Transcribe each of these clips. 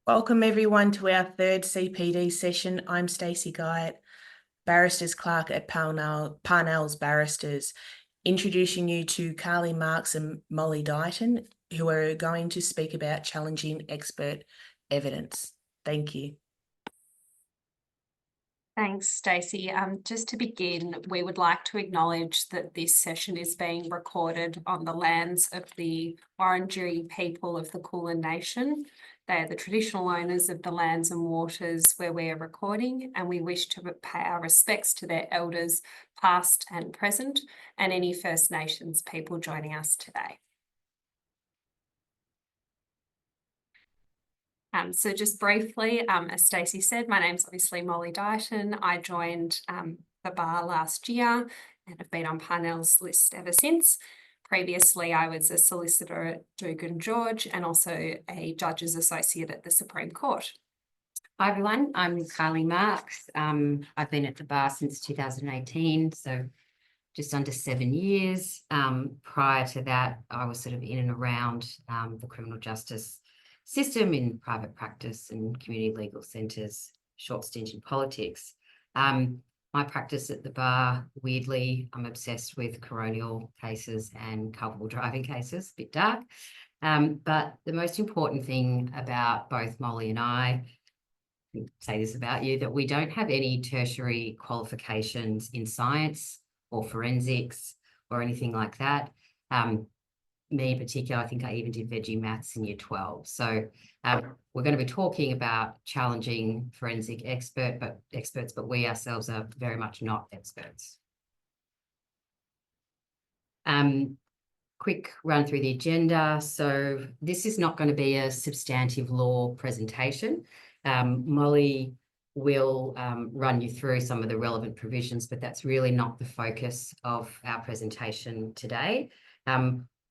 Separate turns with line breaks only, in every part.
Welcome everyone to our third CPD session. I'm Stacey Guyett, Barristers Clerk at Parnell's Barristers, introducing you to Carly Marks and Molly Dighton, who are going to speak about challenging expert evidence. Thank you.
Thanks, Stacey. Just to begin, we would like to acknowledge that this session is being recorded on the lands of the Wurundjeri people of the Kulin Nation. They are the traditional owners of the lands and waters where we are recording, and we wish to pay our respects to their elders, past and present, and any First Nations people joining us today. So just briefly, as Stacey said, my name's obviously Molly Dighton. I joined the bar last year and have been on Parnell's list ever since. Previously, I was a solicitor at Dugan George and also a judge's associate at the Supreme Court.
Hi everyone, I'm Carly Marks. I've been at the bar since 2018, so just under 7 years. Prior to that, I was sort of in and around the criminal justice system in private practice and community legal centres, short stint in politics. My practice at the bar, weirdly, I'm obsessed with coronial cases and culpable driving cases, a bit dark. But the most important thing about both Molly and I say this about you, that we don't have any tertiary qualifications in science or forensics or anything like that. Me in particular, I think I even did veggie maths in year 12. So we're going to be talking about challenging forensic experts, but we ourselves are very much not experts. Quick run through the agenda. So this is not going to be a substantive law presentation. Molly will run you through some of the relevant provisions, but that's really not the focus of our presentation today.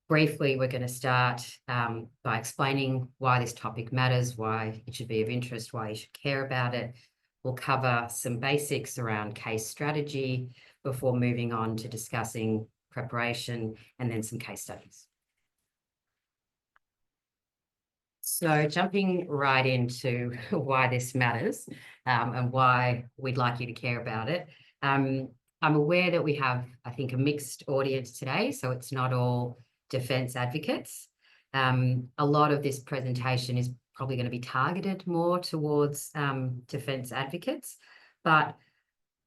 Briefly, we're going to start by explaining why this topic matters, why it should be of interest, why you should care about it. We'll cover some basics around case strategy before moving on to discussing preparation and then some case studies. So jumping right into why this matters and why we'd like you to care about it. I'm aware that we have, I think, a mixed audience today, so it's not all defence advocates. A lot of this presentation is probably going to be targeted more towards defence advocates, but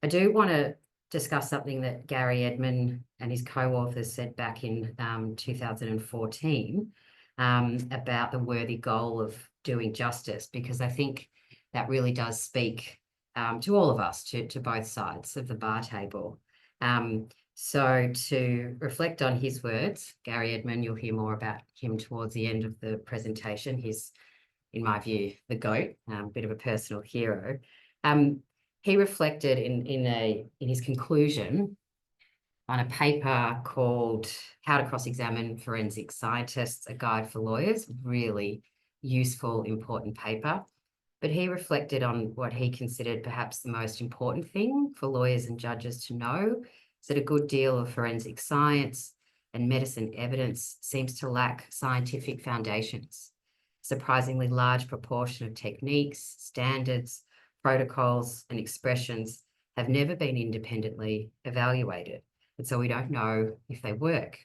I do want to discuss something that Gary Edmond and his co-authors said back in 2014 about the worthy goal of doing justice, because I think that really does speak to all of us, to both sides of the bar table. So to reflect on his words, Gary Edmond, you'll hear more about him towards the end of the presentation. He's, in my view, the GOAT, a bit of a personal hero. He reflected in his conclusion on a paper called How to Cross-Examine Forensic Scientists, a Guide for Lawyers, really useful, important paper. But he reflected on what he considered perhaps the most important thing for lawyers and judges to know, is that a good deal of forensic science and medicine evidence seems to lack scientific foundations. A surprisingly large proportion of techniques, standards, protocols, and expressions have never been independently evaluated, and so we don't know if they work.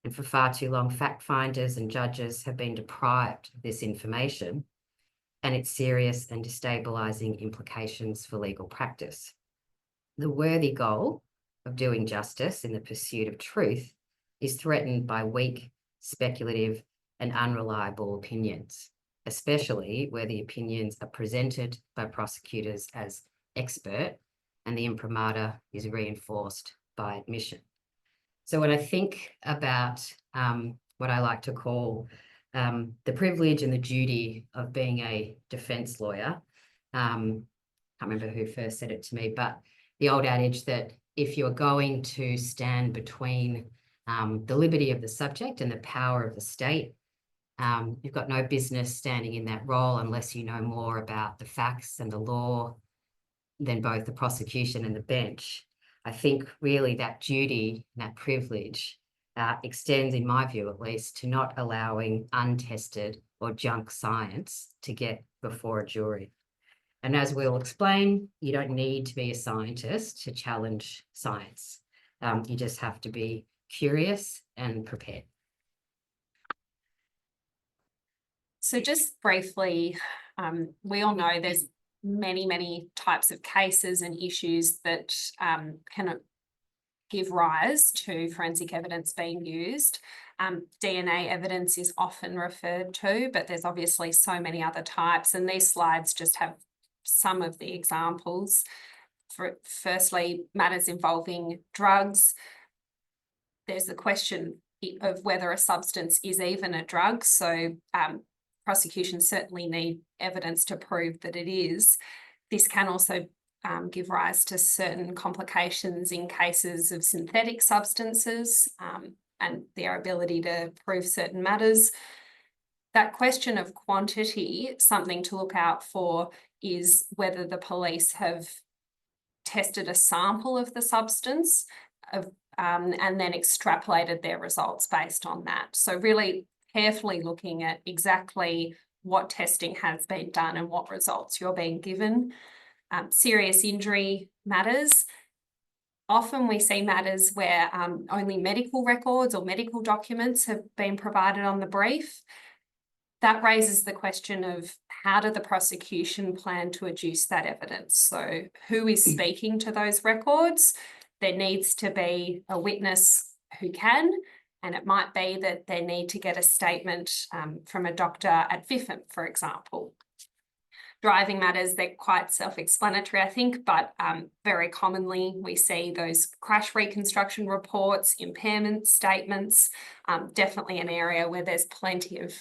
And for far too long, fact finders and judges have been deprived of this information and its serious and destabilising implications for legal practice. The worthy goal of doing justice in the pursuit of truth is threatened by weak, speculative, and unreliable opinions, especially where the opinions are presented by prosecutors as expert and the imprimatur is reinforced by admission. So when I think about what I like to call the privilege and the duty of being a defence lawyer, I can't remember who first said it to me, but the old adage that if you're going to stand between the liberty of the subject and the power of the state, you've got no business standing in that role unless you know more about the facts and the law than both the prosecution and the bench. I think really that duty, that privilege extends, in my view at least, to not allowing untested or junk science to get before a jury. And as we'll explain, you don't need to be a scientist to challenge science. You just have to be curious and prepared.
So just briefly, we all know there's many types of cases and issues that can give rise to forensic evidence being used. DNA evidence is often referred to, but there's obviously so many other types, and these slides just have some of the examples. Firstly, matters involving drugs. There's the question of whether a substance is even a drug. So prosecutions certainly need evidence to prove that it is. This can also give rise to certain complications in cases of synthetic substances and their ability to prove certain matters. That question of quantity, something to look out for is whether the police have tested a sample of the substance and then extrapolated their results based on that. So really carefully looking at exactly what testing has been done and what results you're being given. Serious injury matters. Often we see matters where only medical records or medical documents have been provided on the brief. That raises the question of how did the prosecution plan to adduce that evidence? So who is speaking to those records? There needs to be a witness who can, and it might be that they need to get a statement from a doctor at FIFM, for example. Driving matters, they're quite self-explanatory, I think, but very commonly we see those crash reconstruction reports, impairment statements, definitely an area where there's plenty of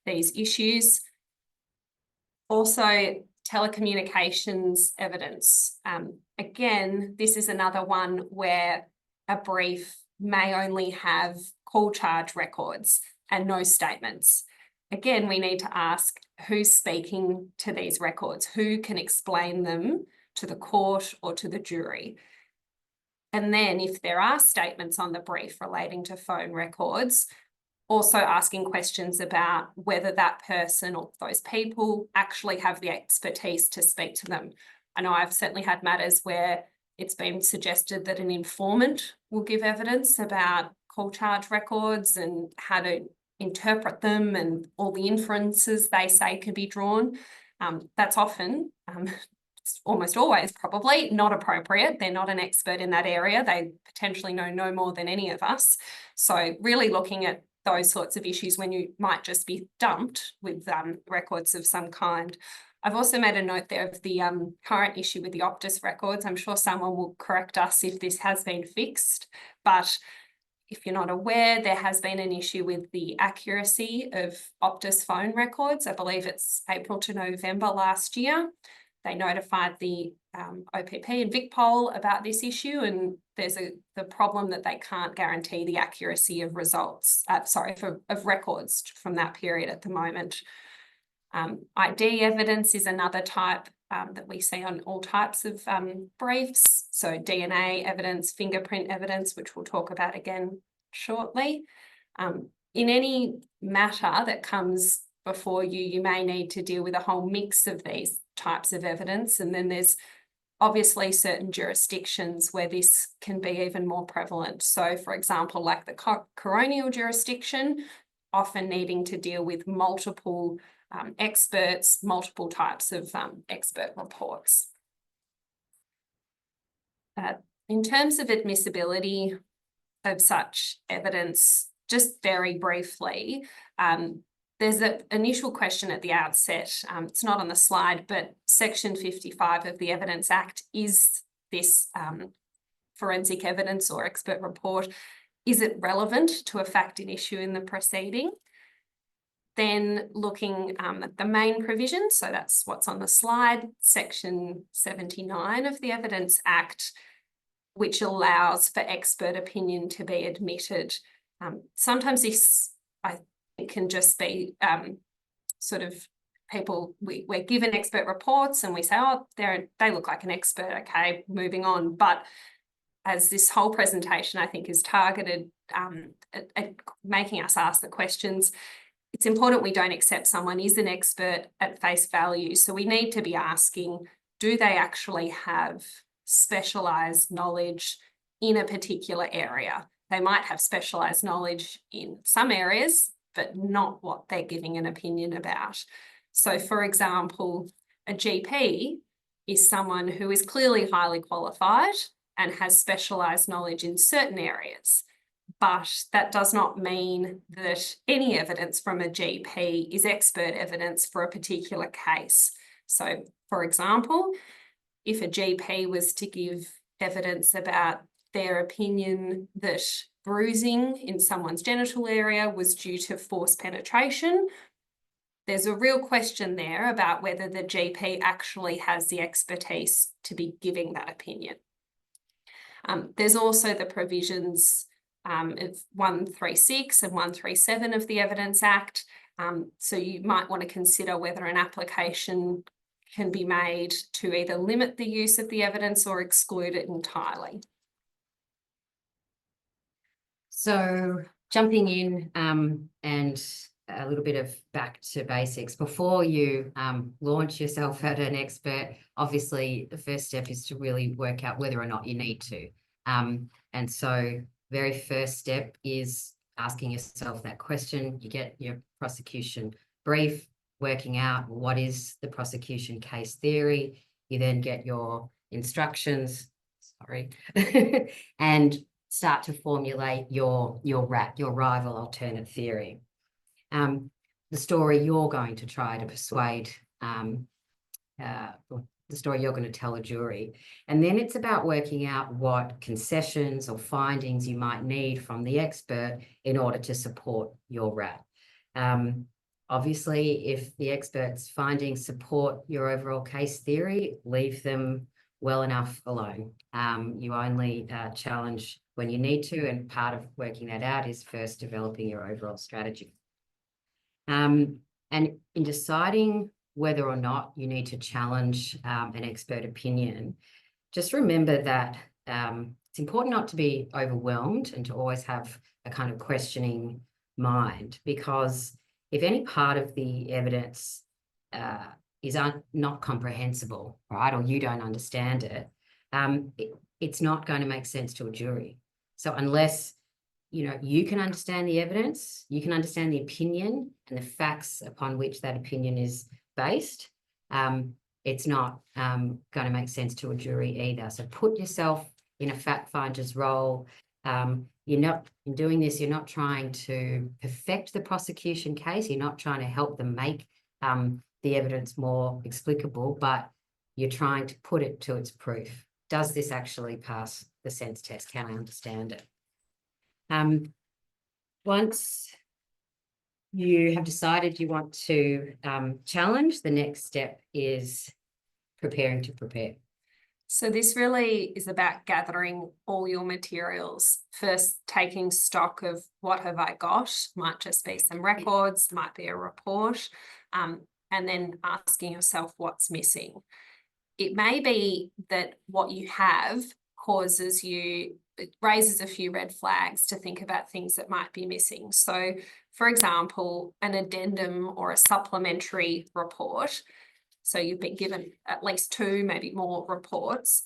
these issues. Also, telecommunications evidence. Again, this is another one where a brief may only have call charge records and no statements. Again, we need to ask who's speaking to these records, who can explain them to the court or to the jury. And then if there are statements on the brief relating to phone records, also asking questions about whether that person or those people actually have the expertise to speak to them. I know I've certainly had matters where it's been suggested that an informant will give evidence about call charge records and how to interpret them and all the inferences they say can be drawn. That's often, almost always probably, not appropriate. They're not an expert in that area. They potentially know no more than any of us. So really looking at those sorts of issues when you might just be dumped with records of some kind. I've also made a note there of the current issue with the Optus records. I'm sure someone will correct us if this has been fixed, but if you're not aware, there has been an issue with the accuracy of Optus phone records. I believe it's April to November last year. They notified the OPP and VicPol about this issue, and there's the problem that they can't guarantee the accuracy of results, of records from that period at the moment. ID evidence is another type that we see on all types of briefs. So DNA evidence, fingerprint evidence, which we'll talk about again shortly. In any matter that comes before you, you may need to deal with a whole mix of these types of evidence. And then there's obviously certain jurisdictions where this can be even more prevalent. So for example, like the coronial jurisdiction, often needing to deal with multiple experts, multiple types of expert reports. In terms of admissibility of such evidence, just very briefly, there's an initial question at the outset. It's not on the slide, but Section 55 of the Evidence Act, is this forensic evidence or expert report, is it relevant to a fact in issue in the proceeding? Then looking at the main provision, so that's what's on the slide, Section 79 of the Evidence Act, which allows for expert opinion to be admitted. Sometimes this, I think, can just be sort of people, we're given expert reports and we say, oh, they look like an expert, okay, moving on. But as this whole presentation, I think, is targeted at making us ask the questions, it's important we don't accept someone is an expert at face value. So we need to be asking, do they actually have specialised knowledge in a particular area? They might have specialised knowledge in some areas, but not what they're giving an opinion about. So, for example, a GP is someone who is clearly highly qualified and has specialised knowledge in certain areas. But that does not mean that any evidence from a GP is expert evidence for a particular case. So, for example, if a GP was to give evidence about their opinion that bruising in someone's genital area was due to forced penetration, there's a real question there about whether the GP actually has the expertise to be giving that opinion. There's also the provisions of 136 and 137 of the Evidence Act. So you might want to consider whether an application can be made to either limit the use of the evidence or exclude it entirely.
So jumping in and a little bit of back to basics. Before you launch yourself as an expert, obviously the first step is to really work out whether or not you need to. And so very first step is asking yourself that question. You get your prosecution brief, working out what is the prosecution case theory. You then get your instructions, and start to formulate your RAT, your rival alternate theory. The story you're going to try to persuade, the story you're going to tell a jury. And then it's about working out what concessions or findings you might need from the expert in order to support your RAT. Obviously, if the expert's findings support your overall case theory, leave them well enough alone. You only challenge when you need to, and part of working that out is first developing your overall strategy. And in deciding whether or not you need to challenge an expert opinion, just remember that it's important not to be overwhelmed and to always have a kind of questioning mind, because if any part of the evidence is not comprehensible, right, or you don't understand it, it's not going to make sense to a jury. So unless you can understand the evidence, you can understand the opinion and the facts upon which that opinion is based, it's not going to make sense to a jury either. So put yourself in a fact finder's role. You're not, in doing this, you're not trying to perfect the prosecution case. You're not trying to help them make the evidence more explicable, but you're trying to put it to its proof. Does this actually pass the sense test? Can I understand it? Once you have decided you want to challenge, the next step is preparing to prepare.
So this really is about gathering all your materials. First, taking stock of what have I got, might just be some records, might be a report, and then asking yourself what's missing. It may be that what you have it raises a few red flags to think about things that might be missing. So, for example, an addendum or a supplementary report. So you've been given at least 2, maybe more reports.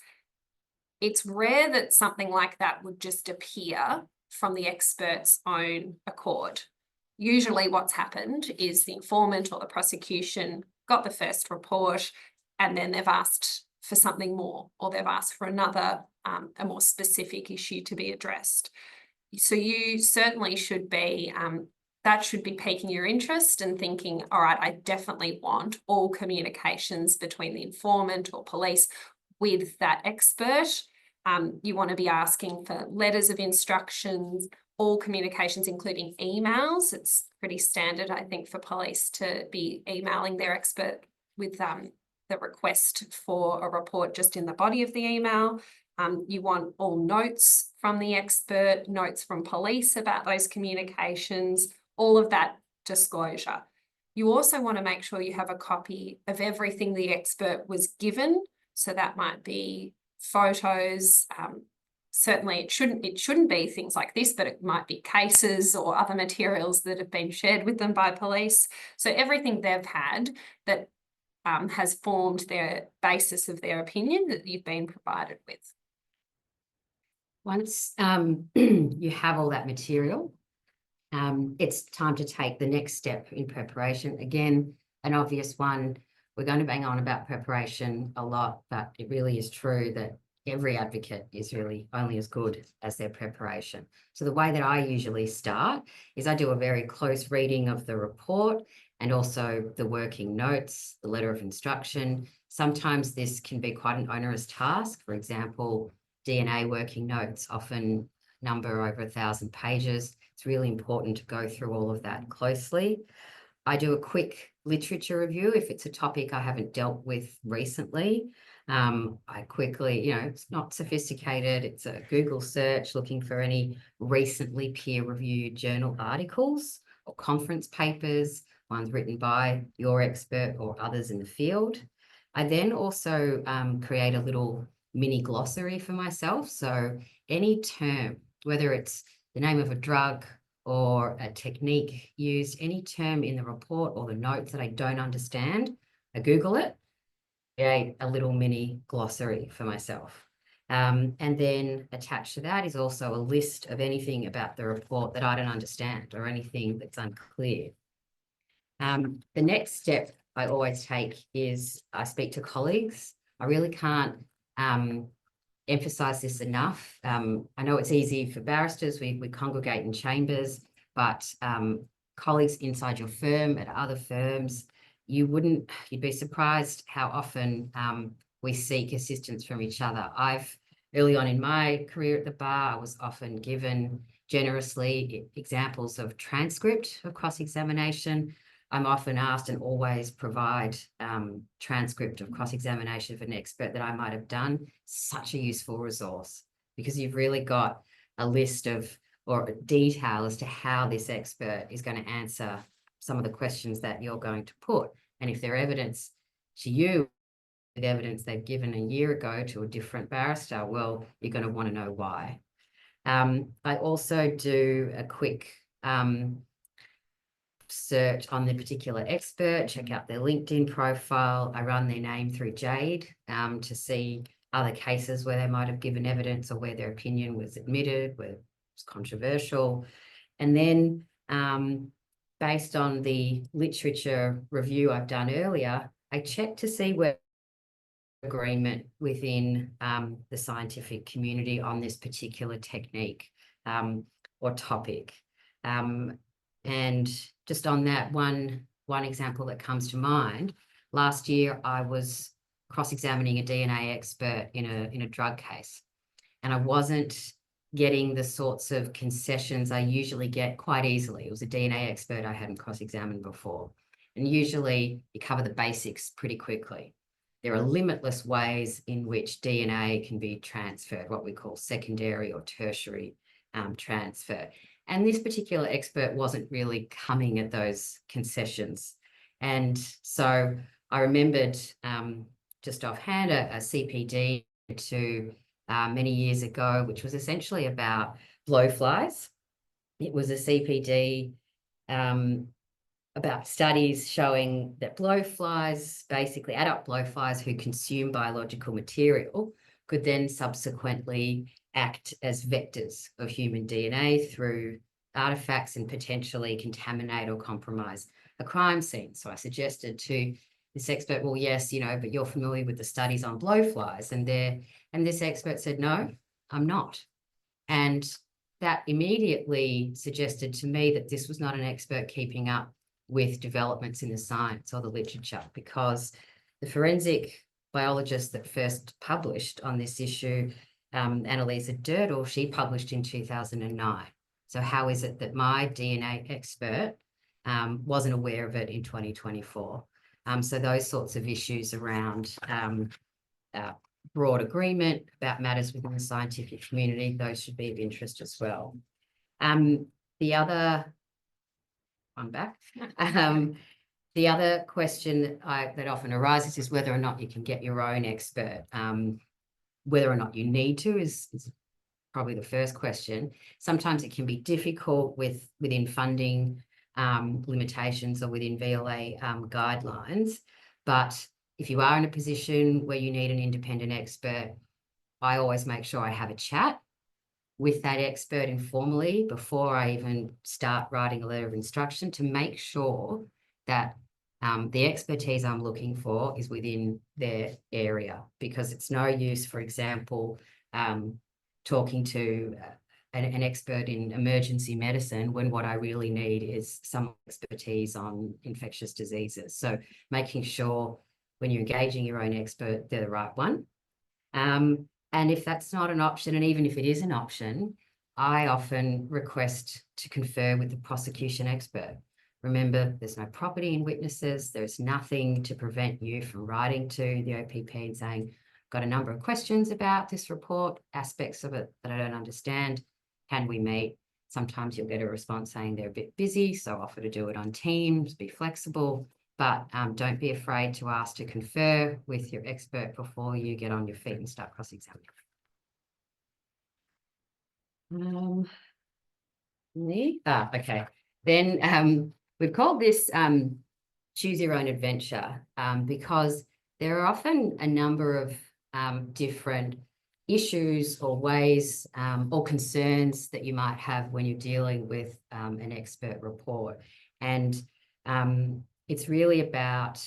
It's rare that something like that would just appear from the expert's own accord. Usually what's happened is the informant or the prosecution got the first report and then they've asked for something more, or they've asked for another, a more specific issue to be addressed. So you certainly should be, that should be piquing your interest and thinking, all right, I definitely want all communications between the informant or police with that expert. You want to be asking for letters of instructions, all communications, including emails. It's pretty standard, I think, for police to be emailing their expert with the request for a report just in the body of the email. You want all notes from the expert, notes from police about those communications, all of that disclosure. You also want to make sure you have a copy of everything the expert was given. So that might be photos, certainly it shouldn't be things like this, but it might be cases or other materials that have been shared with them by police. So everything they've had that has formed their basis of their opinion that you've been provided with.
Once you have all that material, it's time to take the next step in preparation. Again, an obvious one, we're going to bang on about preparation a lot, but it really is true that every advocate is really only as good as their preparation. So the way that I usually start is I do a very close reading of the report and also the working notes, the letter of instruction. Sometimes this can be quite an onerous task. For example, DNA working notes often number over 1,000 pages. It's really important to go through all of that closely. I do a quick literature review if it's a topic I haven't dealt with recently. I quickly, it's not sophisticated. It's a Google search looking for any recently peer-reviewed journal articles or conference papers, ones written by your expert or others in the field. I then also create a little mini glossary for myself. So any term, whether it's the name of a drug or a technique used, any term in the report or the notes that I don't understand, I Google it, create a little mini glossary for myself. And then attached to that is also a list of anything about the report that I don't understand or anything that's unclear. The next step I always take is I speak to colleagues. I really can't emphasize this enough. I know it's easy for barristers, we congregate in chambers, but colleagues inside your firm, at other firms, you'd be surprised how often we seek assistance from each other. Early on in my career at the bar, I was often given generously examples of transcript of cross-examination. I'm often asked and always provide transcript of cross-examination of an expert that I might have done. Such a useful resource because you've really got a list of or a detail as to how this expert is going to answer some of the questions that you're going to put. And if they're evidence to you, with evidence they've given a year ago to a different barrister, well, you're going to want to know why. I also do a quick search on the particular expert, check out their LinkedIn profile. I run their name through Jade to see other cases where they might have given evidence or where their opinion was admitted, where it was controversial. And then based on the literature review I've done earlier, I check to see where agreement within the scientific community on this particular technique or topic. And just on that one example that comes to mind, last year I was cross-examining a DNA expert in a drug case, and I wasn't getting the sorts of concessions I usually get quite easily. It was a DNA expert I hadn't cross-examined before, and usually you cover the basics pretty quickly. There are limitless ways in which DNA can be transferred, what we call secondary or tertiary transfer. And this particular expert wasn't really coming at those concessions. And so I remembered just offhand a CPD to many years ago, which was essentially about blowflies. It was a CPD about studies showing that blowflies, basically adult blowflies who consume biological material, could then subsequently act as vectors of human DNA through artifacts and potentially contaminate or compromise a crime scene. So I suggested to this expert, well, yes, but you're familiar with the studies on blowflies, and this expert said, no, I'm not. And that immediately suggested to me that this was not an expert keeping up with developments in the science or the literature, because the forensic biologist that first published on this issue, Annalisa Durdle, she published in 2009. So how is it that my DNA expert wasn't aware of it in 2024? So those sorts of issues around broad agreement about matters within the scientific community, those should be of interest as well. The other the other question that often arises is whether or not you can get your own expert. Whether or not you need to is probably the first question. Sometimes it can be difficult within funding limitations or within VLA guidelines. But if you are in a position where you need an independent expert, I always make sure I have a chat with that expert informally before I even start writing a letter of instruction to make sure that the expertise I'm looking for is within their area, because it's no use, for example, talking to an expert in emergency medicine when what I really need is some expertise on infectious diseases. So making sure when you're engaging your own expert, they're the right one. And if that's not an option, and even if it is an option, I often request to confer with the prosecution expert. Remember, there's no property in witnesses. There's nothing to prevent you from writing to the OPP and saying, got a number of questions about this report, aspects of it that I don't understand. Can we meet? Sometimes you'll get a response saying they're a bit busy, so offer to do it on Teams, be flexible, but don't be afraid to ask to confer with your expert before you get on your feet and start cross-examining. Okay. Then we've called this Choose Your Own Adventure because there are often a number of different issues or ways or concerns that you might have when you're dealing with an expert report. And it's really about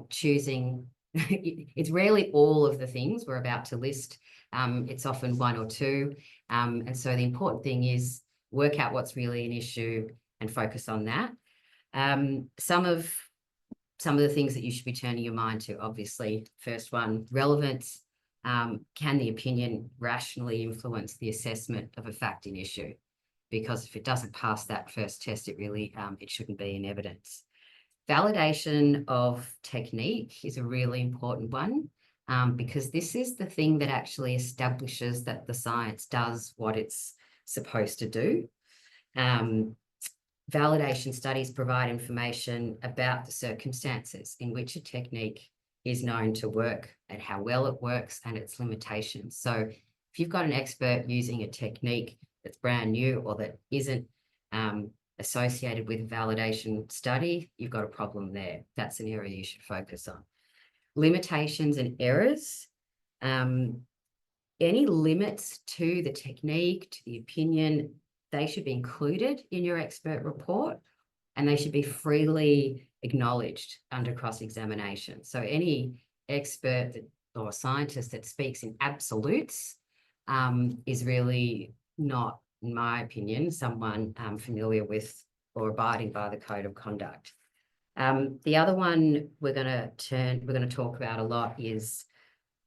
choosing, it's rarely all of the things we're about to list. It's often one or two. And so the important thing is work out what's really an issue and focus on that. Some of the things that you should be turning your mind to, obviously, first one, relevance. Can the opinion rationally influence the assessment of a fact in issue? Because if it doesn't pass that first test, it really, it shouldn't be in evidence. Validation of technique is a really important one because this is the thing that actually establishes that the science does what it's supposed to do. Validation studies provide information about the circumstances in which a technique is known to work and how well it works and its limitations. So if you've got an expert using a technique that's brand new or that isn't associated with a validation study, you've got a problem there. That's an area you should focus on. Limitations and errors. Any limits to the technique, to the opinion, they should be included in your expert report and they should be freely acknowledged under cross-examination. So any expert or scientist that speaks in absolutes is really not, in my opinion, someone familiar with or abiding by the code of conduct. The other one we're going to talk about a lot is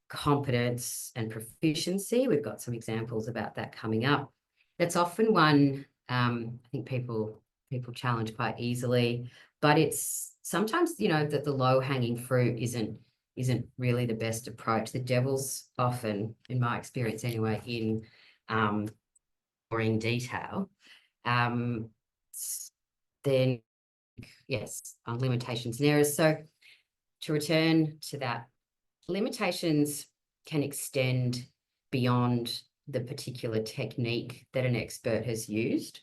competence and proficiency. We've got some examples about that coming up. That's often one I think people challenge quite easily, but it's sometimes, you know, that the low-hanging fruit isn't really the best approach. The devil's often, in my experience anyway, in boring detail. Then, yes, on limitations and errors. So to return to that, limitations can extend beyond the particular technique that an expert has used.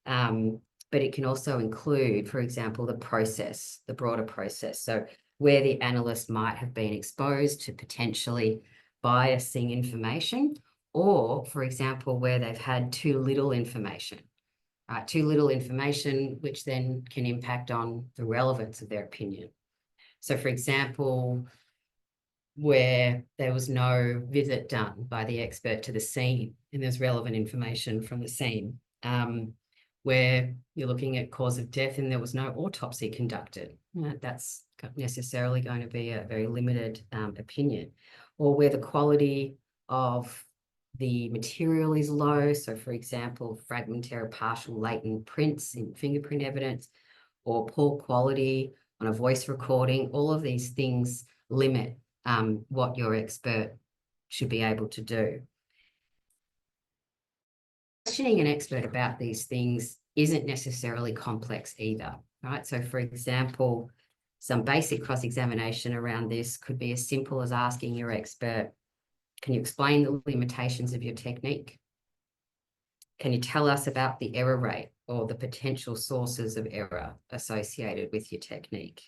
But it can also include, for example, the process, the broader process. So where the analyst might have been exposed to potentially biasing information, or, for example, where they've had too little information, too little information, which then can impact on the relevance of their opinion. So, for example, where there was no visit done by the expert to the scene and there's relevant information from the scene, where you're looking at cause of death and there was no autopsy conducted. That's necessarily going to be a very limited opinion. Or where the quality of the material is low. So, for example, fragmentary or partial latent prints in fingerprint evidence, or poor quality on a voice recording. All of these things limit what your expert should be able to do. Questioning an expert about these things isn't necessarily complex either, right? So, for example, some basic cross-examination around this could be as simple as asking your expert, can you explain the limitations of your technique? can you tell us about the error rate or the potential sources of error associated with your technique?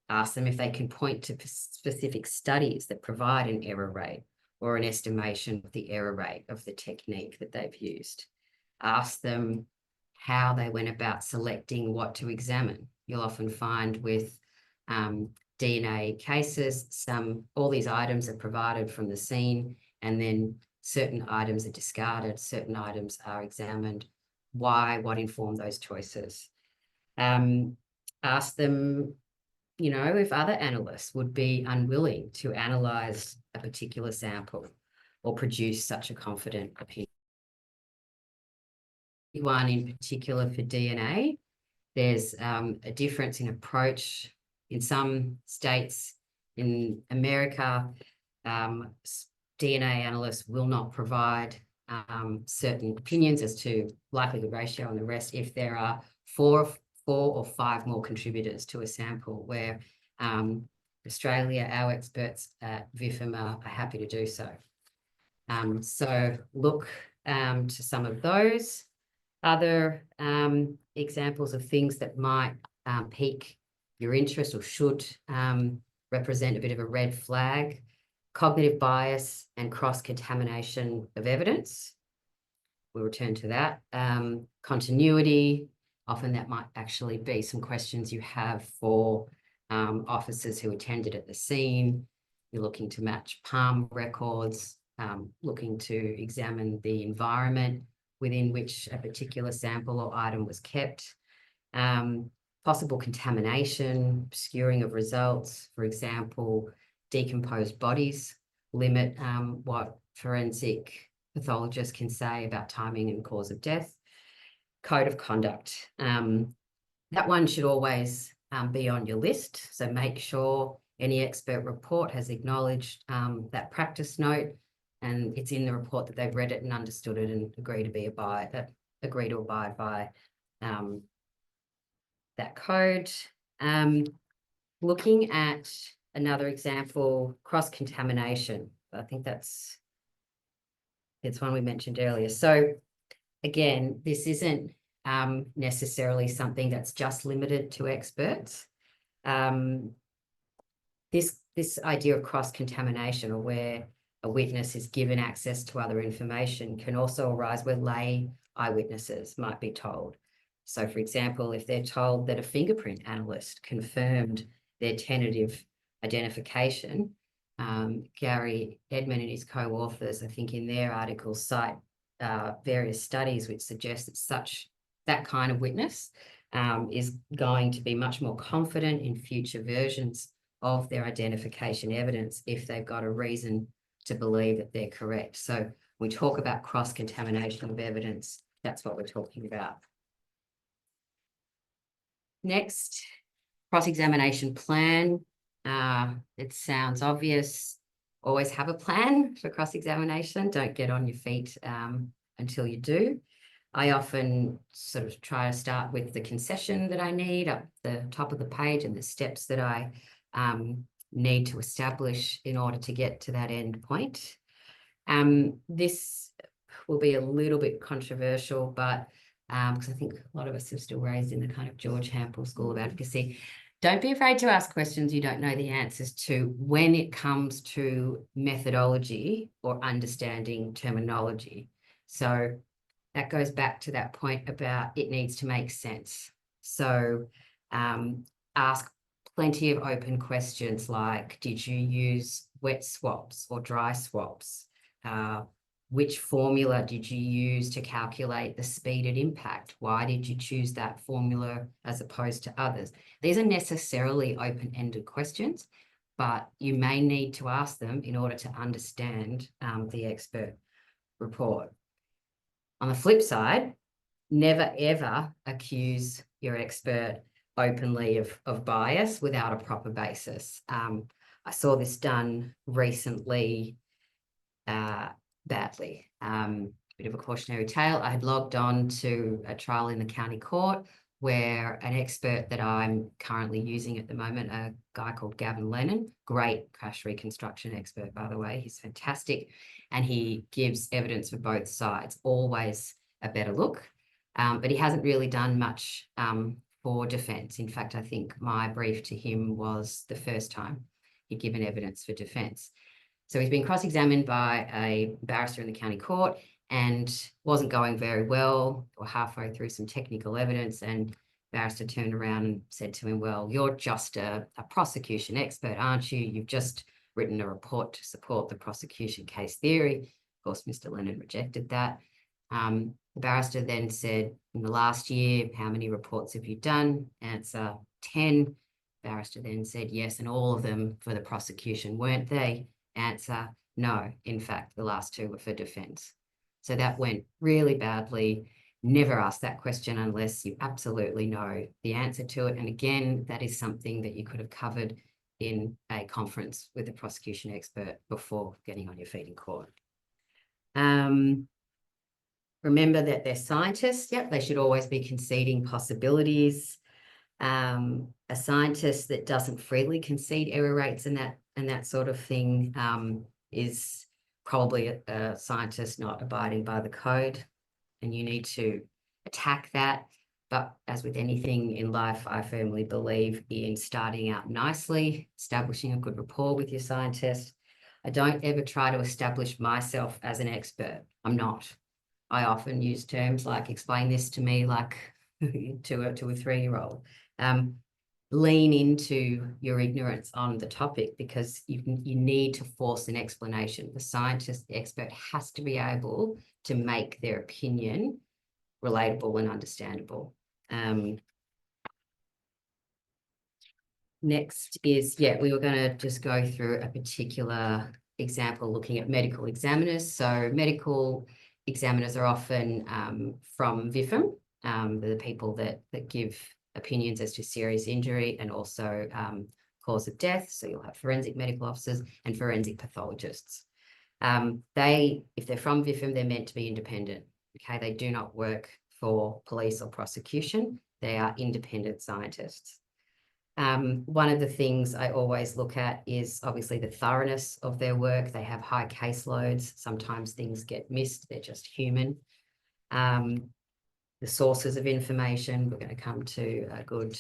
Ask them if they can point to specific studies that provide an error rate or an estimation of the error rate of the technique that they've used. Ask them how they went about selecting what to examine. You'll often find with DNA cases, all these items are provided from the scene, and then certain items are discarded, certain items are examined. Why? What informed those choices? Ask them, you know, if other analysts would be unwilling to analyse a particular sample or produce such a confident opinion. One in particular for DNA, there's a difference in approach. In some states in America, DNA analysts will not provide certain opinions as to likelihood ratio and the rest if there are four or five more contributors to a sample, where Australia, our experts at VIFM are happy to do so. So look to some of those. Other examples of things that might pique your interest or should represent a bit of a red flag: cognitive bias and cross-contamination of evidence. We'll return to that. Continuity, often that might actually be some questions you have for officers who attended at the scene. You're looking to match palm records, looking to examine the environment within which a particular sample or item was kept. Possible contamination, obscuring of results, for example, decomposed bodies limit what forensic pathologists can say about timing and cause of death. Code of conduct. That one should always be on your list. So make sure any expert report has acknowledged that practice note, and it's in the report that they've read it and understood it and agree to abide by that code. Looking at another example, cross-contamination. I think it's one we mentioned earlier. So again, this isn't necessarily something that's just limited to experts. This idea of cross-contamination, or where a witness is given access to other information, can also arise where lay eyewitnesses might be told. So for example, if they're told that a fingerprint analyst confirmed their tentative identification, Gary Edman and his co-authors, I think in their articles, cite various studies which suggest that that kind of witness is going to be much more confident in future versions of their identification evidence if they've got a reason to believe that they're correct. So when we talk about cross-contamination of evidence, that's what we're talking about. Next, cross-examination plan. It sounds obvious. Always have a plan for cross-examination. Don't get on your feet until you do. I often sort of try to start with the concession that I need up the top of the page and the steps that I need to establish in order to get to that end point. This will be a little bit controversial, but because I think a lot of us are still raised in the kind of George Hampel School of Advocacy. Don't be afraid to ask questions you don't know the answers to when it comes to methodology or understanding terminology. So that goes back to that point about it needs to make sense. So ask plenty of open questions like, did you use wet swaps or dry swaps? Which formula did you use to calculate the speed at impact? Why did you choose that formula as opposed to others? These are necessarily open-ended questions, but you may need to ask them in order to understand the expert report. On the flip side, never ever accuse your expert openly of bias without a proper basis. I saw this done recently badly. Bit of a cautionary tale. I had logged on to a trial in the county court where an expert that I'm currently using at the moment, a guy called Gavin Lennon, great crash reconstruction expert, by the way, he's fantastic. And he gives evidence for both sides, always a better look. But he hasn't really done much for defence. In fact, I think my brief to him was the first time he'd given evidence for defence. So he's been cross-examined by a barrister in the county court and wasn't going very well, or halfway through some technical evidence, and barrister turned around and said to him, well, you're just a prosecution expert, aren't you? You've just written a report to support the prosecution case theory. Of course, Mr. Lennon rejected that. The barrister then said, in the last year, how many reports have you done? Answer, 10. Barrister then said, yes, and all of them for the prosecution, weren't they? Answer, no. In fact, the last 2 were for defence. So that went really badly. Never ask that question unless you absolutely know the answer to it. And again, that is something that you could have covered in a conference with a prosecution expert before getting on your feet in court. Remember that they're scientists. Yep, they should always be conceding possibilities. A scientist that doesn't freely concede error rates and that sort of thing is probably a scientist not abiding by the code, and you need to attack that. But as with anything in life, I firmly believe in starting out nicely, establishing a good rapport with your scientist. I don't ever try to establish myself as an expert. I'm not. I often use terms like, explain this to me like to a 3-year-old. Lean into your ignorance on the topic, because you need to force an explanation. The scientist, the expert, has to be able to make their opinion relatable and understandable. Next is, we were going to just go through a particular example looking at medical examiners. So medical examiners are often from VIFM, the people that give opinions as to serious injury and also cause of death. So you'll have forensic medical officers and forensic pathologists. If they're from VIFM, they're meant to be independent. Okay, they do not work for police or prosecution. They are independent scientists. One of the things I always look at is obviously the thoroughness of their work. They have high caseloads. Sometimes things get missed. They're just human. The sources of information, we're going to come to a good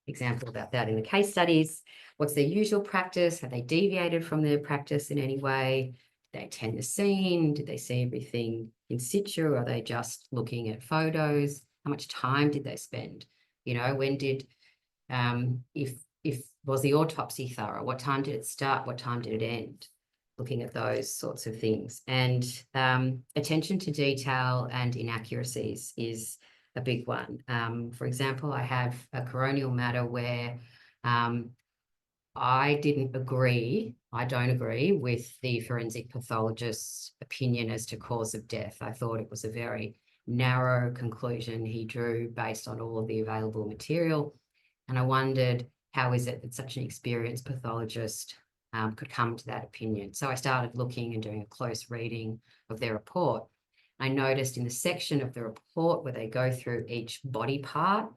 example about that in the case studies. What's their usual practice? Have they deviated from their practice in any way? Did they attend the scene? Did they see everything in situ? Are they just looking at photos? How much time did they spend? You know, when did, if was the autopsy thorough? What time did it start? What time did it end? Looking at those sorts of things. And attention to detail and inaccuracies is a big one. For example, I have a coronial matter where I don't agree with the forensic pathologist's opinion as to cause of death. I thought it was a very narrow conclusion he drew based on all of the available material. And I wondered, how is it that such an experienced pathologist could come to that opinion? So I started looking and doing a close reading of their report. I noticed in the section of the report where they go through each body part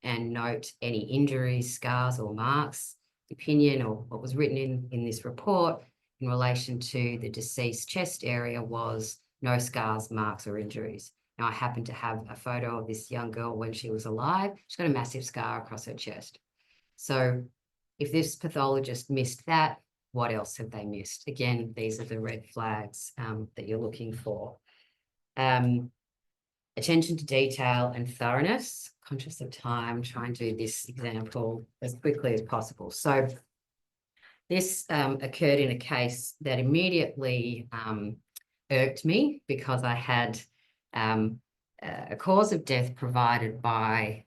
and note any injuries, scars or marks, the opinion or what was written in this report in relation to the deceased chest area was no scars, marks or injuries. Now, I happen to have a photo of this young girl when she was alive. She's got a massive scar across her chest. So if this pathologist missed that, what else have they missed? Again, these are the red flags that you're looking for. Attention to detail and thoroughness. Conscious of time, trying to do this example as quickly as possible. So this occurred in a case that immediately irked me because I had a cause of death provided by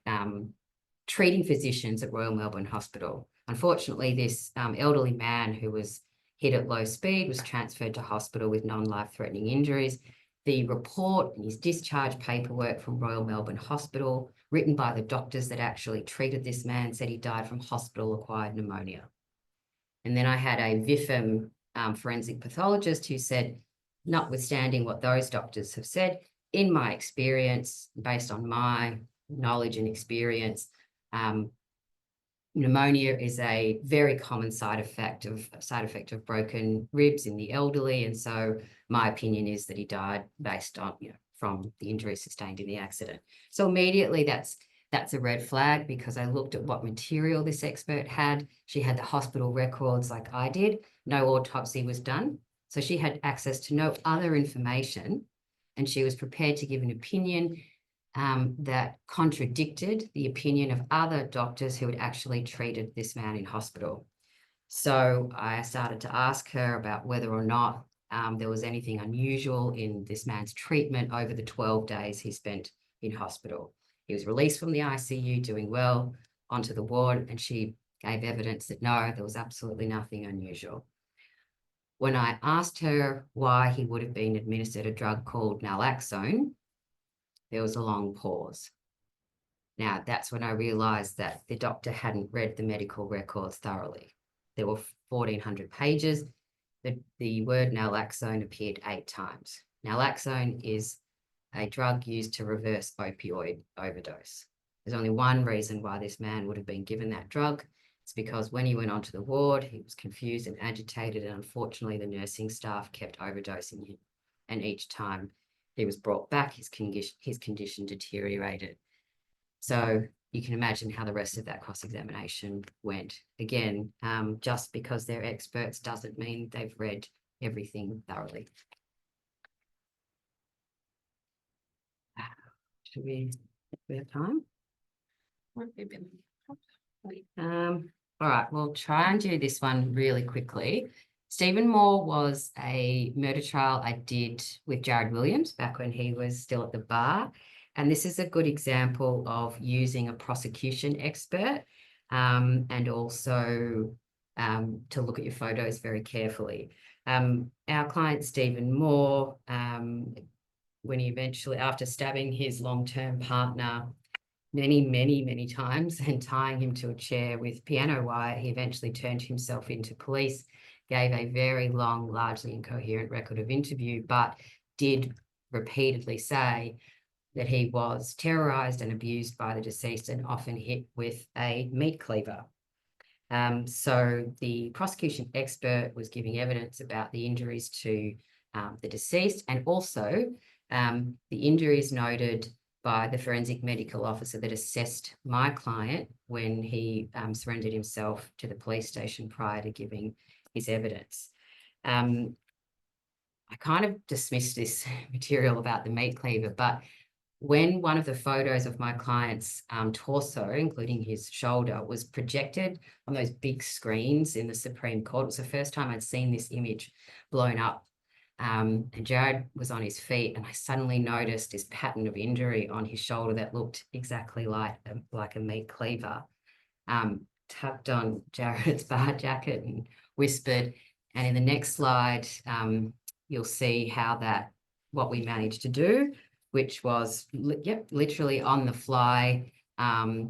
treating physicians at Royal Melbourne Hospital. Unfortunately, this elderly man who was hit at low speed was transferred to hospital with non-life-threatening injuries. The report and his discharge paperwork from Royal Melbourne Hospital, written by the doctors that actually treated this man, said he died from hospital-acquired pneumonia. And then I had a VIFM forensic pathologist who said, notwithstanding what those doctors have said, in my experience, based on my knowledge and experience, pneumonia is a very common side effect of broken ribs in the elderly, and so my opinion is that he died based on from the injury sustained in the accident. So immediately that's a red flag, because I looked at what material this expert had. She had the hospital records like I did. No autopsy was done. So she had access to no other information, and she was prepared to give an opinion that contradicted the opinion of other doctors who had actually treated this man in hospital. So I started to ask her about whether or not there was anything unusual in this man's treatment over the 12 days he spent in hospital. He was released from the ICU doing well, onto the ward, and she gave evidence that no, there was absolutely nothing unusual. When I asked her why he would have been administered a drug called naloxone, there was a long pause. Now, that's when I realised that the doctor hadn't read the medical records thoroughly. There were 1,400 pages. The word naloxone appeared 8 times. Naloxone is a drug used to reverse opioid overdose. There's only one reason why this man would have been given that drug. It's because when he went onto the ward, he was confused and agitated, and unfortunately the nursing staff kept overdosing him. And each time he was brought back, his condition deteriorated. So you can imagine how the rest of that cross-examination went. Again, just because they're experts doesn't mean they've read everything thoroughly. Should we have time? All right, we'll try and do this one really quickly. Stephen Moore was a murder trial I did with Jared Williams back when he was still at the bar. And this is a good example of using a prosecution expert and also to look at your photos very carefully. Our client, Stephen Moore, when he eventually, after stabbing his long-term partner many times and tying him to a chair with piano wire, he eventually turned himself into police, gave a very long, largely incoherent record of interview, but did repeatedly say that he was terrorized and abused by the deceased and often hit with a meat cleaver. So the prosecution expert was giving evidence about the injuries to the deceased, and also the injuries noted by the forensic medical officer that assessed my client when he surrendered himself to the police station prior to giving his evidence. I kind of dismissed this material about the meat cleaver, but when one of the photos of my client's torso, including his shoulder, was projected on those big screens in the Supreme Court, it was the first time I'd seen this image blown up. And Jared was on his feet, and I suddenly noticed this pattern of injury on his shoulder that looked exactly like a meat cleaver. Tucked on Jared's bar jacket and whispered. And in the next slide, you'll see what we managed to do, which was, literally on the fly,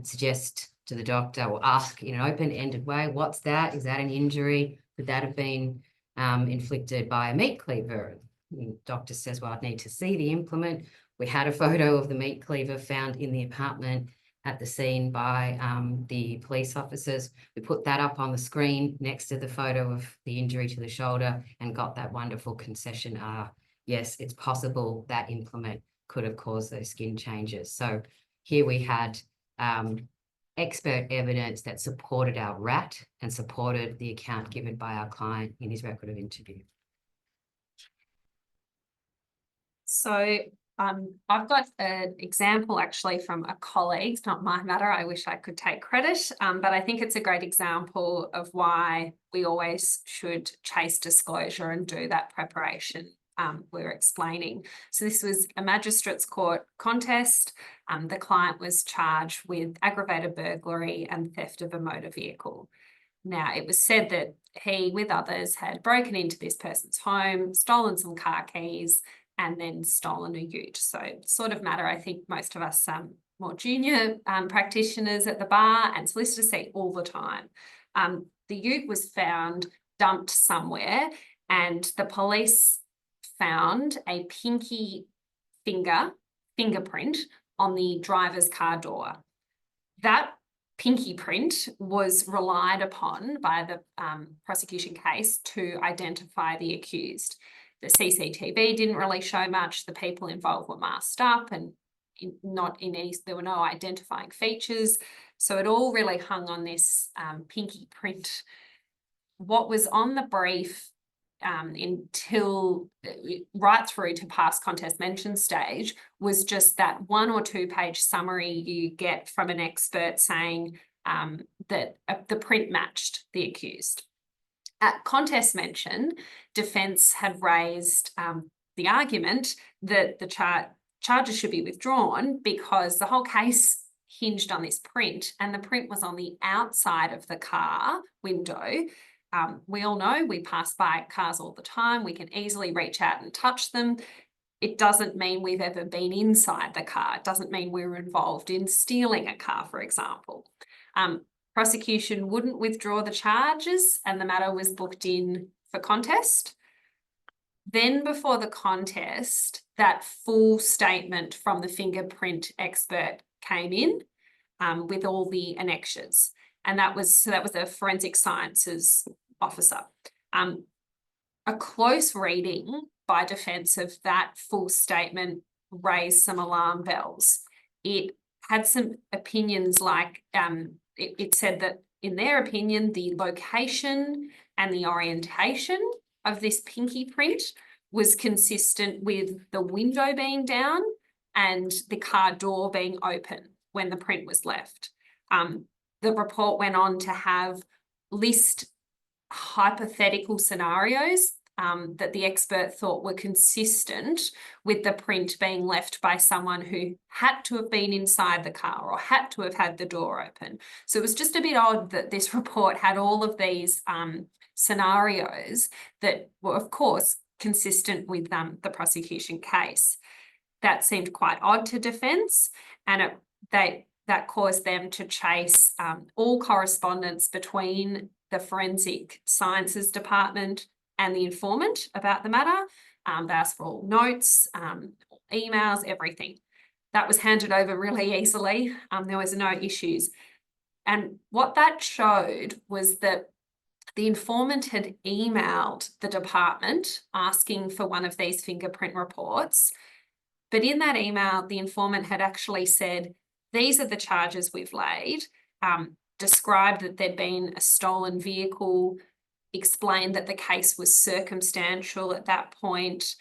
suggest to the doctor or ask in an open-ended way, what's that? Is that an injury? Could that have been inflicted by a meat cleaver? And the doctor says, well, I'd need to see the implement. We had a photo of the meat cleaver found in the apartment at the scene by the police officers. We put that up on the screen next to the photo of the injury to the shoulder and got that wonderful concession. Yes, it's possible that implement could have caused those skin changes. So here we had expert evidence that supported our RAT and supported the account given by our client in his record of interview.
So I've got an example actually from a colleague. It's not my matter. I wish I could take credit, but I think it's a great example of why we always should chase disclosure and do that preparation we're explaining. So this was a magistrates court contest. The client was charged with aggravated burglary and theft of a motor vehicle. Now, it was said that he, with others, had broken into this person's home, stolen some car keys, and then stolen a ute. So sort of matter, I think most of us more junior practitioners at the bar and solicitors see all the time. The ute was found dumped somewhere, and the police found a pinky fingerprint on the driver's car door. That pinky print was relied upon by the prosecution case to identify the accused. The CCTV didn't really show much. The people involved were masked up and there were no identifying features. So it all really hung on this pinky print. What was on the brief until right through to past contest mention stage was just that 1 or 2 page summary you get from an expert saying that the print matched the accused. At contest mention, defence had raised the argument that the charges should be withdrawn because the whole case hinged on this print, and the print was on the outside of the car window. We all know we pass by cars all the time. We can easily reach out and touch them. It doesn't mean we've ever been inside the car. It doesn't mean we were involved in stealing a car, for example. Prosecution wouldn't withdraw the charges and the matter was booked in for contest. Then before the contest, that full statement from the fingerprint expert came in with all the annexures. And that was a forensic sciences officer. A close reading by defence of that full statement raised some alarm bells. It had some opinions like it said that in their opinion, the location and the orientation of this pinky print was consistent with the window being down and the car door being open when the print was left. The report went on to list hypothetical scenarios that the expert thought were consistent with the print being left by someone who had to have been inside the car or had to have had the door open. So it was just a bit odd that this report had all of these scenarios that were, of course, consistent with the prosecution case. That seemed quite odd to defence, and that caused them to chase all correspondence between the Forensic Sciences Department and the informant about the matter. They asked for all notes, emails, everything. That was handed over really easily. There was no issues. And what that showed was that the informant had emailed the department asking for one of these fingerprint reports. But in that email, the informant had actually said, these are the charges we've laid, described that there'd been a stolen vehicle, explained that the case was circumstantial at that point.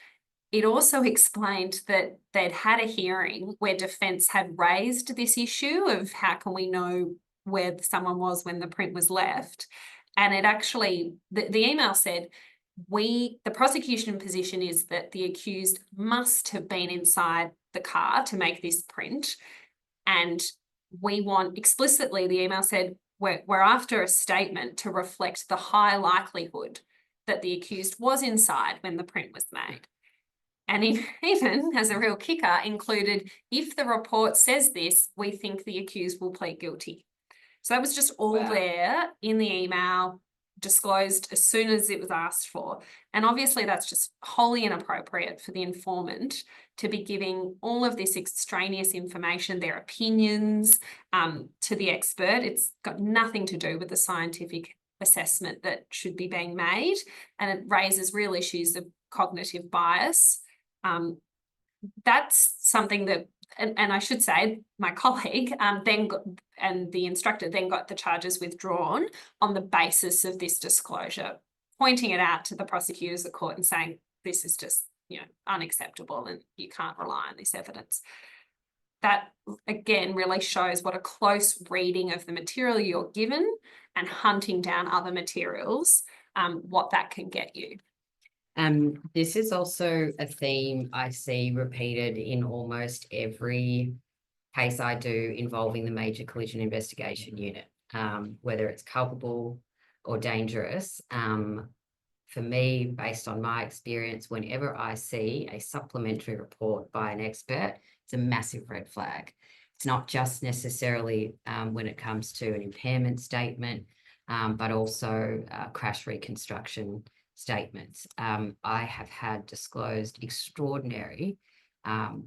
It also explained that they'd had a hearing where defence had raised this issue of how can we know where someone was when the print was left. And it actually, the email said, the prosecution position is that the accused must have been inside the car to make this print. And we want explicitly, the email said, we're after a statement to reflect the high likelihood that the accused was inside when the print was made. And even as a real kicker included, if the report says this, we think the accused will plead guilty. So that was just all there in the email, disclosed as soon as it was asked for. And obviously that's just wholly inappropriate for the informant to be giving all of this extraneous information, their opinions, to the expert. It's got nothing to do with the scientific assessment that should be being made, and it raises real issues of cognitive bias. That's something that, and I should say, my colleague and the instructor then got the charges withdrawn on the basis of this disclosure, pointing it out to the prosecutors of court and saying, this is just, unacceptable and you can't rely on this evidence. That, again, really shows what a close reading of the material you're given and hunting down other materials, what that can get you.
This is also a theme I see repeated in almost every case I do involving the Major Collision Investigation Unit, whether it's culpable or dangerous. For me, based on my experience, whenever I see a supplementary report by an expert, it's a massive red flag. It's not just necessarily when it comes to an impairment statement, but also crash reconstruction statements. I have had disclosed extraordinary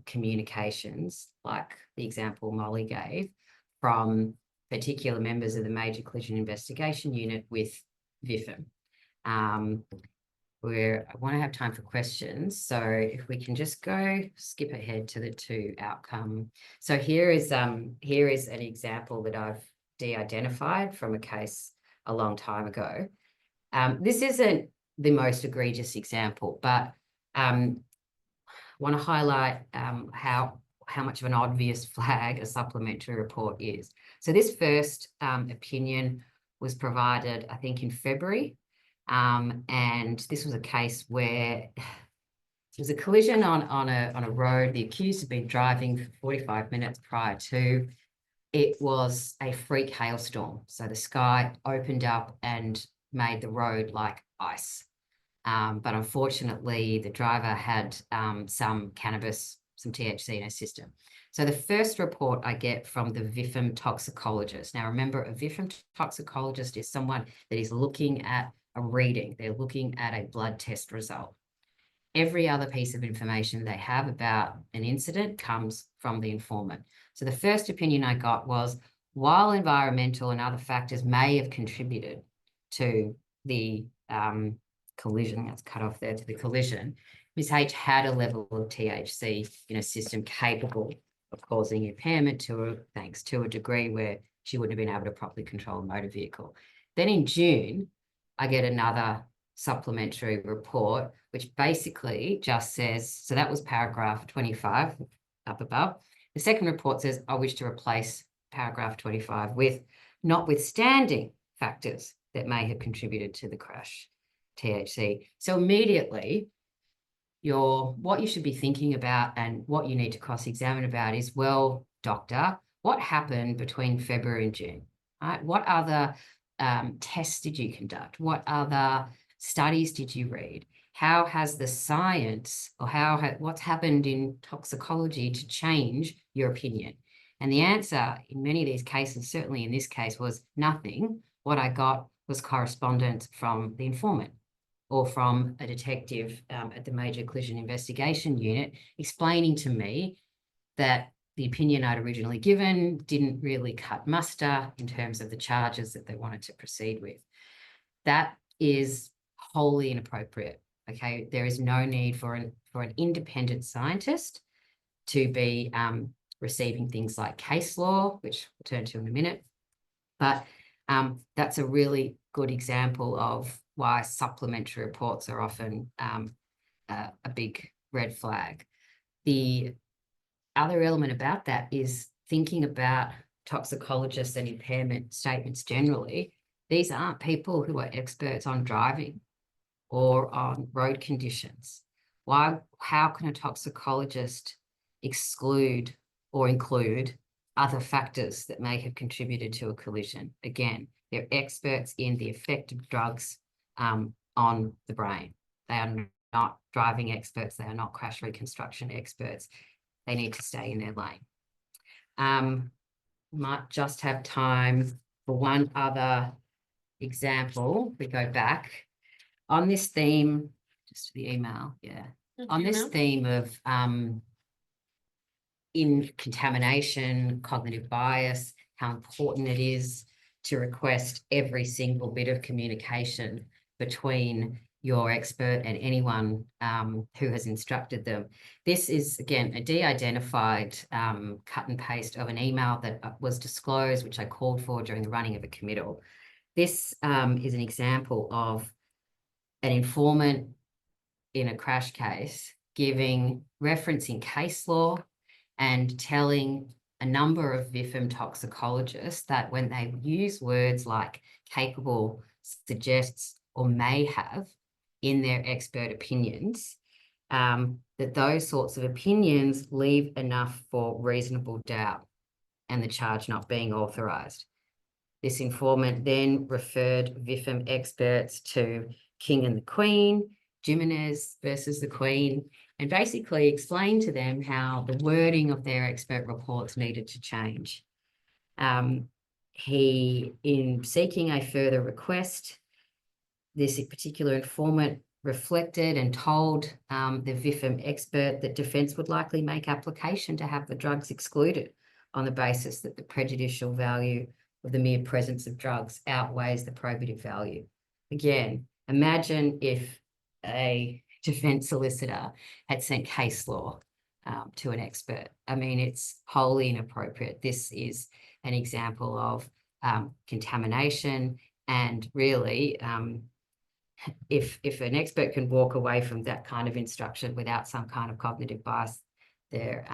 communications, like the example Molly gave, from particular members of the Major Collision Investigation Unit with VIFM. I want to have time for questions. So if we can just skip ahead to the 2 outcome. So here is an example that I've de-identified from a case a long time ago. This isn't the most egregious example, but want to highlight how much of an obvious flag a supplementary report is. So this first opinion was provided, I think, in February. And this was a case where it was a collision on a road. The accused had been driving for 45 minutes prior to. It was a freak hailstorm. So the sky opened up and made the road like ice. But unfortunately, the driver had some cannabis, some THC in her system. So the first report I get from the VIFM toxicologist. Now, remember, a VIFM toxicologist is someone that is looking at a reading. They're looking at a blood test result. Every other piece of information they have about an incident comes from the informant. So the first opinion I got was, while environmental and other factors may have contributed to the collision, that's cut off there, to the collision, Ms. H had a level of THC in a system capable of causing impairment to her, thanks to a degree where she wouldn't have been able to properly control a motor vehicle. Then in June, I get another supplementary report, which basically just says, so that was paragraph 25 up above. The second report says, I wish to replace paragraph 25 with notwithstanding factors that may have contributed to the crash, THC. So immediately, what you should be thinking about and what you need to cross-examine about is, well, doctor, what happened between February and June? Right? What other tests did you conduct? What other studies did you read? How has the science, or what's happened in toxicology to change your opinion? And the answer in many of these cases, certainly in this case, was nothing. What I got was correspondence from the informant or from a detective at the Major Collision Investigation Unit explaining to me that the opinion I'd originally given didn't really cut muster in terms of the charges that they wanted to proceed with. That is wholly inappropriate. Okay, there is no need for an independent scientist to be receiving things like case law, which we'll turn to in a minute. But that's a really good example of why supplementary reports are often a big red flag. The other element about that is thinking about toxicologists and impairment statements generally. These aren't people who are experts on driving or on road conditions. How can a toxicologist exclude or include other factors that may have contributed to a collision? Again, they're experts in the effect of drugs on the brain. They are not driving experts. They are not crash reconstruction experts. They need to stay in their lane. Might just have time for one other example. We go back on this theme, just to the email, on this theme of in contamination, cognitive bias, how important it is to request every single bit of communication between your expert and anyone who has instructed them. This is, again, a de-identified cut and paste of an email that was disclosed, which I called for during the running of a committal. This is an example of an informant in a crash case referencing case law and telling a number of VIFM toxicologists that when they use words like capable, suggests, or may have in their expert opinions, that those sorts of opinions leave enough for reasonable doubt and the charge not being authorised. This informant then referred VIFM experts to King and the Queen, Jimenez versus the Queen, and basically explained to them how the wording of their expert reports needed to change. In seeking a further request, this particular informant reflected and told the VIFM expert that defence would likely make application to have the drugs excluded on the basis that the prejudicial value of the mere presence of drugs outweighs the probative value. Again, imagine if a defense solicitor had sent case law to an expert. I mean, it's wholly inappropriate. This is an example of contamination, and really, if an expert can walk away from that kind of instruction without some kind of cognitive bias, they're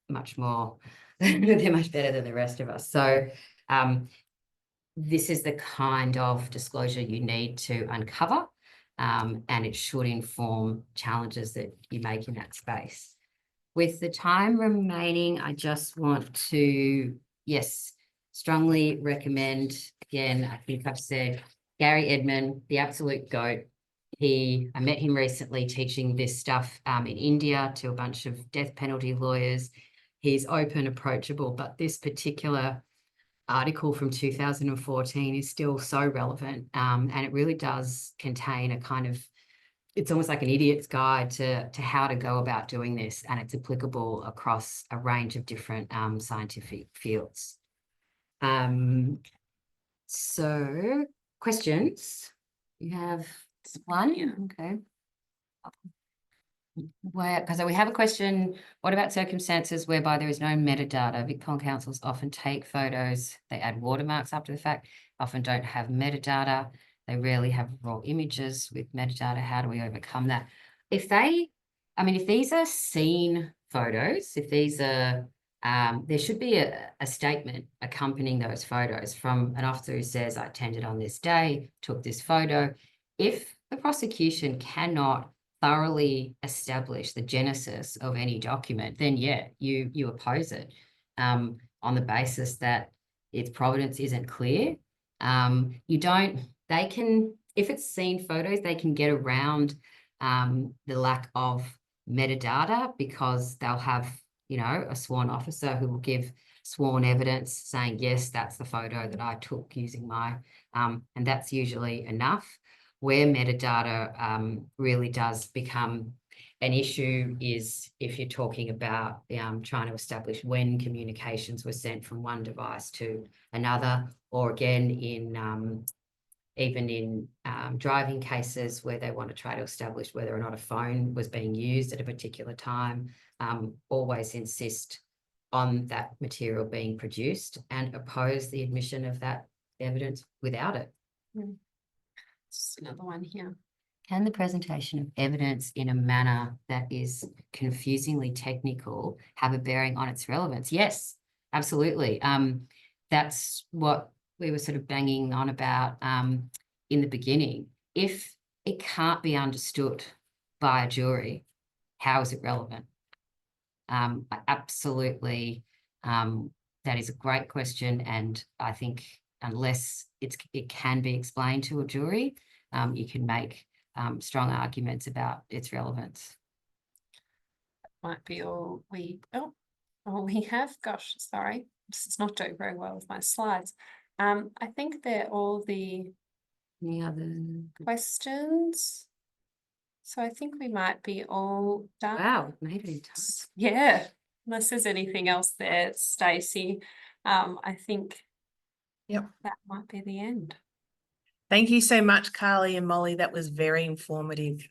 much more, they're much better than the rest of us. So this is the kind of disclosure you need to uncover, and it should inform challenges that you make in that space. With the time remaining, I just want to, yes, strongly recommend, again, I think I've said, Gary Edman, the absolute GOAT. I met him recently teaching this stuff in India to a bunch of death penalty lawyers. He's open, approachable, but this particular article from 2014 is still so relevant, and it really does contain a kind of, it's almost like an idiot's guide to how to go about doing this, and it's applicable across a range of different scientific fields. So questions? You have one?
Yeah.
Okay. Because we have a question, what about circumstances whereby there is no metadata? VicPol councils often take photos, they add watermarks after the fact, often don't have metadata. They rarely have raw images with metadata. How do we overcome that? If these are seen photos, if these are, there should be a statement accompanying those photos from an officer who says, I attended on this day, took this photo. If the prosecution cannot thoroughly establish the genesis of any document, then yeah, you oppose it on the basis that its provenance isn't clear. They can, if it's seen photos, they can get around the lack of metadata because they'll have, a sworn officer who will give sworn evidence saying, yes, that's the photo that I took using my, and that's usually enough. Where metadata really does become an issue is if you're talking about trying to establish when communications were sent from one device to another, or again even in driving cases where they want to try to establish whether or not a phone was being used at a particular time. Always insist on that material being produced and oppose the admission of that evidence without it.
Just another one here.
Can the presentation of evidence in a manner that is confusingly technical have a bearing on its relevance? Yes, absolutely. That's what we were sort of banging on about in the beginning. If it can't be understood by a jury, how is it relevant? Absolutely. That is a great question, and I think unless it can be explained to a jury, you can make strong arguments about its relevance.
Might be all we have. Gosh, sorry, this is not doing very well with my slides. I think they're all the
Any other
questions. So I think we might be all done.
Wow, we've made it in time.
Yeah, unless there's anything else there, Stacey. I think that might be the end.
Thank you so much, Carly and Molly. That was very informative.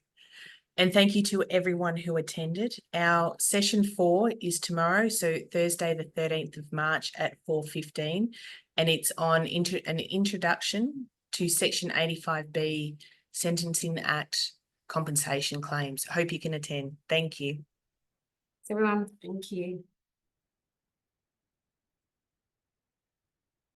And thank you to everyone who attended. Our session 4 is tomorrow, so Thursday, the 13th of March at 4:15. And it's on an introduction to Section 85B Sentencing Act compensation claims. Hope you can attend. Thank you.
Everyone.
Thank you.